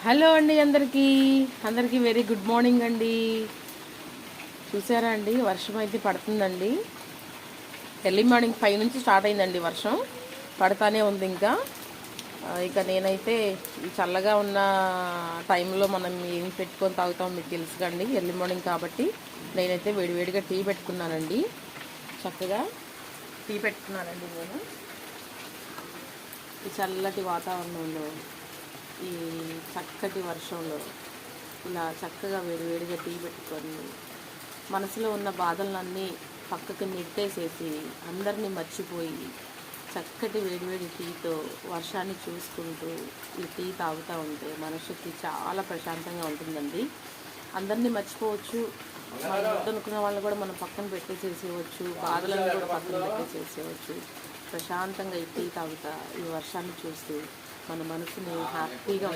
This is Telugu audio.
హలో అండి, అందరికీ వెరీ గుడ్ మార్నింగ్ అండి. చూసారా అండి, వర్షం అయితే పడుతుందండి. ఎర్లీ మార్నింగ్ 5 నుంచి స్టార్ట్ అయిందండి వర్షం. పడతానే ఉంది ఇంకా. ఇక నేనైతే ఈ చల్లగా ఉన్న టైంలో మనం ఏం పెట్టుకొని తాగుతాం మీకు తెలుసు కండి. ఎర్లీ మార్నింగ్ కాబట్టి నేనైతే వేడివేడిగా టీ పెట్టుకున్నానండి. చక్కగా టీ పెట్టుకున్నానండి నేను. ఈ చల్లటి వాతావరణంలో, ఈ చక్కటి వర్షంలో ఇలా చక్కగా వేడివేడిగా టీ పెట్టుకొని మనసులో ఉన్న బాధలన్నీ పక్కకి నెట్టేసేసి అందరినీ మర్చిపోయి చక్కటి వేడివేడి టీతో వర్షాన్ని చూసుకుంటూ ఈ టీ తాగుతూ ఉంటే మనసుకి చాలా ప్రశాంతంగా ఉంటుందండి. అందరినీ మర్చిపోవచ్చు. మనం వద్దనుకున్న వాళ్ళు కూడా మనం పక్కన పెట్టేసేసేయవచ్చు, బాధలను కూడా పక్కన పెట్టేసేసేయవచ్చు. ప్రశాంతంగా ఈ టీ తాగుతా ఈ వర్షాన్ని చూస్తూ మన మనసుని హ్యాపీగా